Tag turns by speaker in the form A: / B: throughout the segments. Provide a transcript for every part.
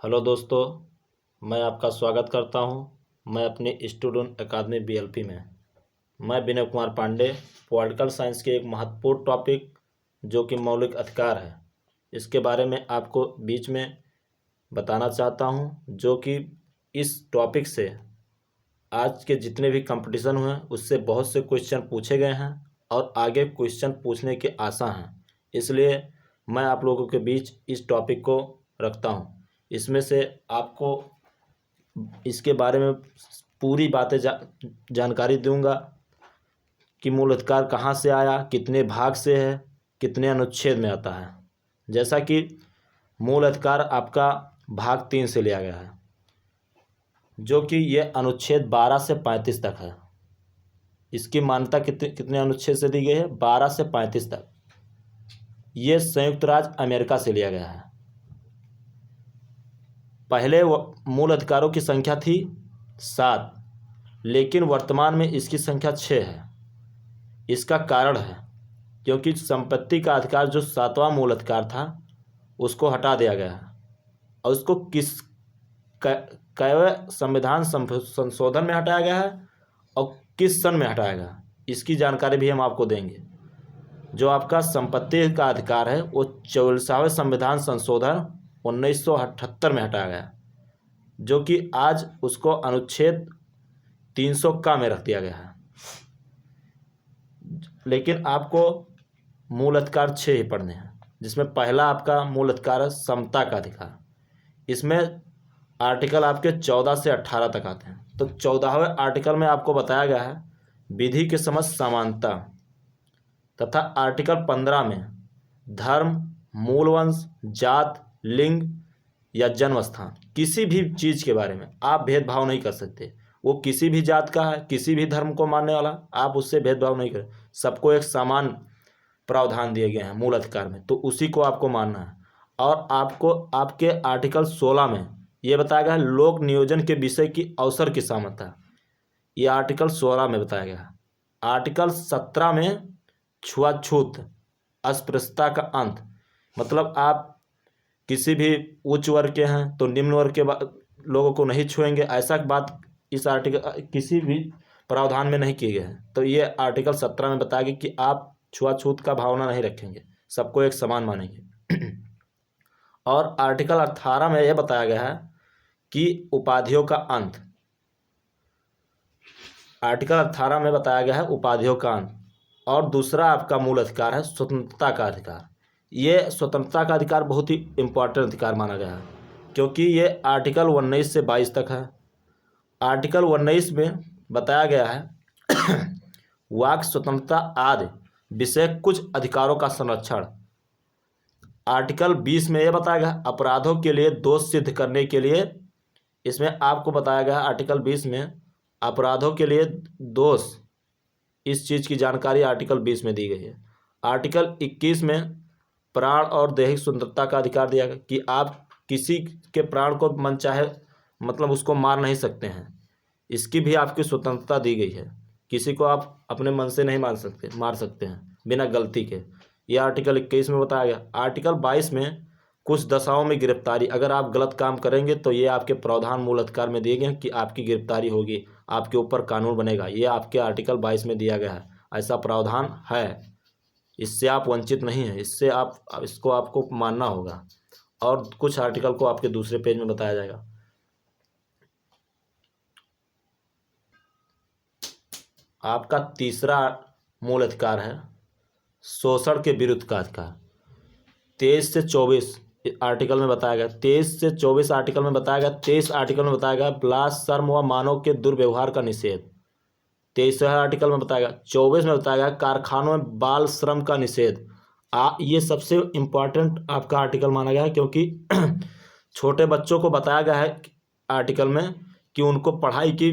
A: Hello दोस्तों, मैं आपका स्वागत करता हूं। मैं अपने स्टूडेंट अकादमी बीएलपी में मैं विनय कुमार पांडे पॉलिटिकल साइंस के एक महत्वपूर्ण टॉपिक जो कि मौलिक अधिकार है, इसके बारे में आपको बीच में बताना चाहता हूं। जो कि इस टॉपिक से आज के जितने भी कंपटीशन हुए उससे बहुत से क्वेश्चन पूछे गए हैं और आगे क्वेश्चन पूछने के आशा हैं। इसलिए मैं आप लोगों के बीच इस टॉपिक को रखता हूं। इसमें से आपको इसके बारे में पूरी बातें जानकारी दूंगा कि मूल अधिकार कहाँ से आया, कितने भाग से है, कितने अनुच्छेद में आता है। जैसा कि मूल अधिकार आपका भाग 3 से लिया गया है, जो कि ये अनुच्छेद 12 से 35 तक है। इसकी मान्यता कितने अनुच्छेद से दी गई है? 12 से 35 तक। ये संयुक्त राज्य अमेरिका से लिया गया है। पहले मूल अधिकारों की संख्या थी 7, लेकिन वर्तमान में इसकी संख्या 6 है। इसका कारण है क्योंकि संपत्ति का अधिकार जो 7वां मूल अधिकार था उसको हटा दिया गया है और उसको कैवे संविधान संशोधन में हटाया गया है और किस सन में हटाया गया, इसकी जानकारी भी हम आपको देंगे। जो आपका संपत्ति का अधिकार है वो 44वें संविधान संशोधन 1978 में हटाया गया, जो कि आज उसको अनुच्छेद 300 का में रख दिया गया है। लेकिन आपको मूल अधिकार 6 ही पढ़ने हैं, जिसमें पहला आपका मूल अधिकार है समता का अधिकार। इसमें आर्टिकल आपके 14 से 18 तक आते हैं। तो 14वें आर्टिकल में आपको बताया गया है विधि के समक्ष समानता, तथा आर्टिकल 15 में धर्म, मूलवंश, जात, लिंग या जन्म स्थान, किसी भी चीज़ के बारे में आप भेदभाव नहीं कर सकते। वो किसी भी जात का है, किसी भी धर्म को मानने वाला, आप उससे भेदभाव नहीं करें। सबको एक समान प्रावधान दिए गए हैं मूल अधिकार में, तो उसी को आपको मानना है। और आपको आपके आर्टिकल 16 में ये बताया गया है लोक नियोजन के विषय की अवसर की समानता, ये आर्टिकल 16 में बताया गया है। आर्टिकल 17 में छुआछूत, अस्पृश्यता का अंत, मतलब आप किसी भी उच्च वर्ग के हैं तो निम्न वर्ग के लोगों को नहीं छुएंगे, ऐसा बात इस आर्टिकल किसी भी प्रावधान में नहीं किए गए हैं। तो ये आर्टिकल 17 में बताया गया कि आप छुआछूत का भावना नहीं रखेंगे, सबको एक समान मानेंगे। और आर्टिकल 18 में यह बताया गया है कि उपाधियों का अंत, आर्टिकल 18 में बताया गया है उपाधियों का अंत। और दूसरा आपका मूल अधिकार है स्वतंत्रता का अधिकार। ये स्वतंत्रता का अधिकार बहुत ही इम्पोर्टेंट अधिकार माना गया है, क्योंकि ये आर्टिकल 19 से 22 तक है। आर्टिकल 19 में बताया गया है वाक स्वतंत्रता आदि विषय कुछ अधिकारों का संरक्षण। आर्टिकल 20 में यह बताया गया अपराधों के लिए दोष सिद्ध करने के लिए, इसमें आपको बताया गया आर्टिकल 20 में अपराधों के लिए दोष, इस चीज़ की जानकारी आर्टिकल 20 में दी गई है। आर्टिकल 21 में प्राण और दैहिक स्वतंत्रता का अधिकार दिया गया कि आप किसी के प्राण को मनचाहे मतलब उसको मार नहीं सकते हैं, इसकी भी आपकी स्वतंत्रता दी गई है। किसी को आप अपने मन से नहीं मार सकते हैं बिना गलती के, यह आर्टिकल 21 में बताया गया। आर्टिकल 22 में कुछ दशाओं में गिरफ्तारी, अगर आप गलत काम करेंगे तो ये आपके प्रावधान मूल अधिकार में दिए गए हैं कि आपकी गिरफ्तारी होगी, आपके ऊपर कानून बनेगा, ये आपके आर्टिकल 22 में दिया गया है। ऐसा प्रावधान है, इससे आप वंचित नहीं हैं, इससे इसको आपको मानना होगा। और कुछ आर्टिकल को आपके दूसरे पेज में बताया जाएगा। आपका तीसरा मूल अधिकार है शोषण के विरुद्ध का अधिकार। 23 से 24 आर्टिकल में बताया गया, 23 से 24 आर्टिकल में बताया गया। 23 आर्टिकल में बताया गया बलात्कार, शर्म व मानव के दुर्व्यवहार का निषेध, 23वें आर्टिकल में बताया गया। 24 में बताया गया कारखानों में बाल श्रम का निषेध। ये सबसे इम्पोर्टेंट आपका आर्टिकल माना गया है, क्योंकि छोटे बच्चों को बताया गया है आर्टिकल में कि उनको पढ़ाई की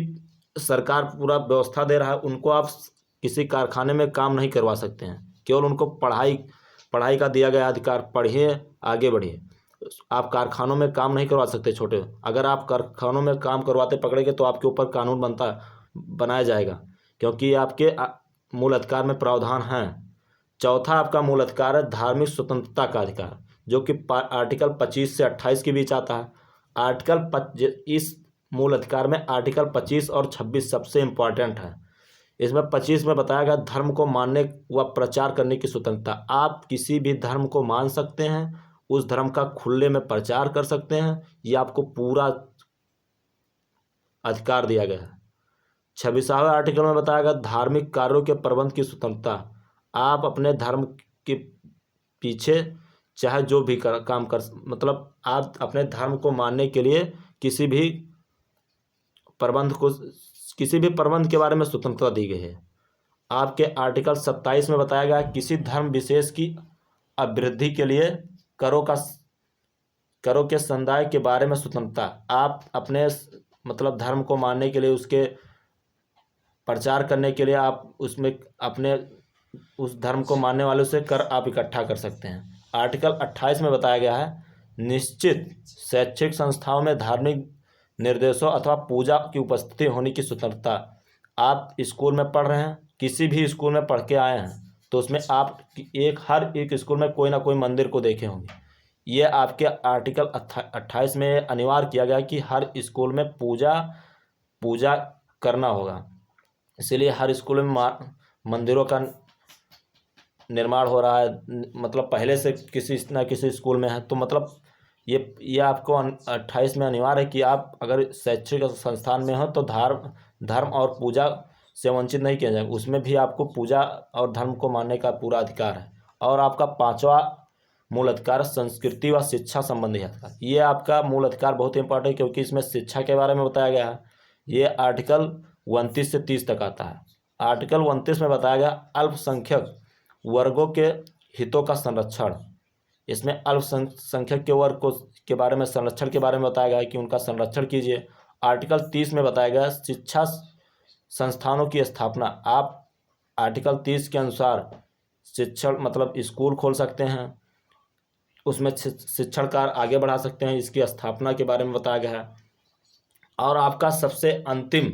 A: सरकार पूरा व्यवस्था दे रहा है, उनको आप किसी कारखाने में काम नहीं करवा सकते हैं, केवल उनको पढ़ाई का दिया गया अधिकार, पढ़िए आगे बढ़िए। आप कारखानों में काम नहीं करवा सकते छोटे, अगर आप कारखानों में काम करवाते पकड़ेंगे तो आपके ऊपर कानून बनाया जाएगा, क्योंकि ये आपके मूल अधिकार में प्रावधान है। चौथा आपका मूल अधिकार है धार्मिक स्वतंत्रता का अधिकार, जो कि आर्टिकल 25 से 28 के बीच आता है। इस मूल अधिकार में आर्टिकल 25 और 26 सबसे इम्पॉर्टेंट है। इसमें 25 में बताया गया धर्म को मानने व प्रचार करने की स्वतंत्रता। आप किसी भी धर्म को मान सकते हैं, उस धर्म का खुले में प्रचार कर सकते हैं, ये आपको पूरा अधिकार दिया गया है। 26वें आर्टिकल में बताया गया धार्मिक कार्यों के प्रबंध की स्वतंत्रता। आप अपने धर्म के पीछे चाहे जो भी काम कर, मतलब आप अपने धर्म को मानने के लिए किसी भी प्रबंध के बारे में स्वतंत्रता दी गई है। आपके आर्टिकल 27 में बताया गया किसी धर्म विशेष की अभिवृद्धि के लिए करों के संदाय के बारे में स्वतंत्रता। आप अपने मतलब धर्म को मानने के लिए, उसके प्रचार करने के लिए आप उसमें अपने उस धर्म को मानने वालों से कर आप इकट्ठा कर सकते हैं। आर्टिकल 28 में बताया गया है निश्चित शैक्षिक संस्थाओं में धार्मिक निर्देशों अथवा पूजा की उपस्थिति होने की स्वतंत्रता। आप स्कूल में पढ़ रहे हैं, किसी भी स्कूल में पढ़ के आए हैं, तो उसमें आप हर एक स्कूल में कोई ना कोई मंदिर को देखे होंगे। ये आपके आर्टिकल 28 में अनिवार्य किया गया कि हर स्कूल में पूजा करना होगा। इसीलिए हर स्कूल में मंदिरों का निर्माण हो रहा है, मतलब पहले से किसी न किसी स्कूल में है। तो मतलब ये आपको 28 में अनिवार्य है कि आप अगर शैक्षिक संस्थान में हो तो धर्म और पूजा से वंचित नहीं किया जाएगा। उसमें भी आपको पूजा और धर्म को मानने का पूरा अधिकार है। और आपका 5वां मूल अधिकार संस्कृति व शिक्षा संबंधी अधिकार। ये आपका मूल अधिकार बहुत इंपॉर्टेंट है क्योंकि इसमें शिक्षा के बारे में बताया गया है। ये आर्टिकल 29 से 30 तक आता है। आर्टिकल 29 में बताया गया अल्पसंख्यक वर्गों के हितों का संरक्षण। इसमें अल्पसंख्यक के वर्ग के बारे में संरक्षण के बारे में बताया गया है कि उनका संरक्षण कीजिए। आर्टिकल 30 में बताया गया शिक्षा संस्थानों की स्थापना। आप आर्टिकल 30 के अनुसार शिक्षण मतलब स्कूल खोल सकते हैं, उसमें शिक्षण कार्य आगे बढ़ा सकते हैं। इसकी स्थापना के बारे में बताया गया है। और आपका सबसे अंतिम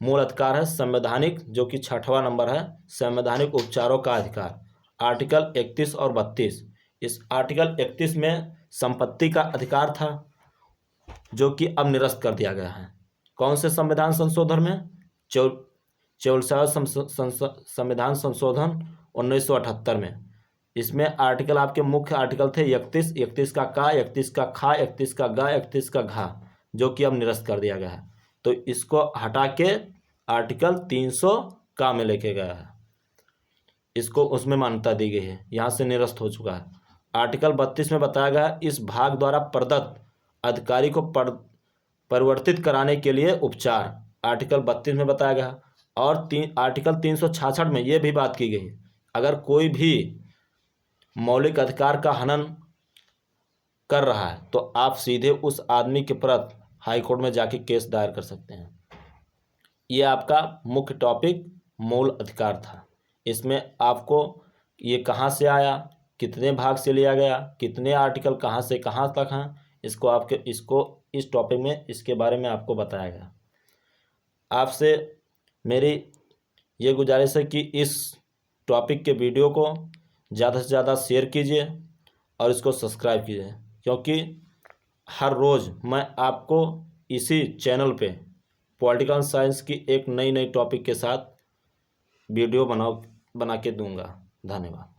A: मूल अधिकार है संवैधानिक, जो कि 6वां नंबर है, संवैधानिक उपचारों का अधिकार। आर्टिकल 31 और 32। इस आर्टिकल 31 में संपत्ति का अधिकार था, जो कि अब निरस्त कर दिया गया है। कौन से संविधान संशोधन में? 44वां संविधान संशोधन 1978 में। इसमें आर्टिकल आपके मुख्य आर्टिकल थे 31 का का, 31 का खा, 31 का गा, 31 का घा, जो कि अब निरस्त कर दिया गया है। तो इसको हटा के आर्टिकल 300 का में लेके गया है, इसको उसमें मान्यता दी गई है, यहाँ से निरस्त हो चुका है। आर्टिकल 32 में बताया गया इस भाग द्वारा प्रदत्त अधिकारी को परिवर्तित कराने के लिए उपचार। आर्टिकल 32 में बताया गया। और आर्टिकल 366 में ये भी बात की गई अगर कोई भी मौलिक अधिकार का हनन कर रहा है तो आप सीधे उस आदमी के प्रति हाई कोर्ट में जाके केस दायर कर सकते हैं। ये आपका मुख्य टॉपिक मूल अधिकार था। इसमें आपको ये कहाँ से आया, कितने भाग से लिया गया, कितने आर्टिकल कहाँ से कहाँ तक हैं, इसको इस टॉपिक में इसके बारे में आपको बताया गया। आपसे मेरी ये गुजारिश है कि इस टॉपिक के वीडियो को ज़्यादा से ज़्यादा शेयर कीजिए और इसको सब्सक्राइब कीजिए, क्योंकि हर रोज़ मैं आपको इसी चैनल पे पॉलिटिकल साइंस की एक नई टॉपिक के साथ वीडियो बना के दूंगा। धन्यवाद।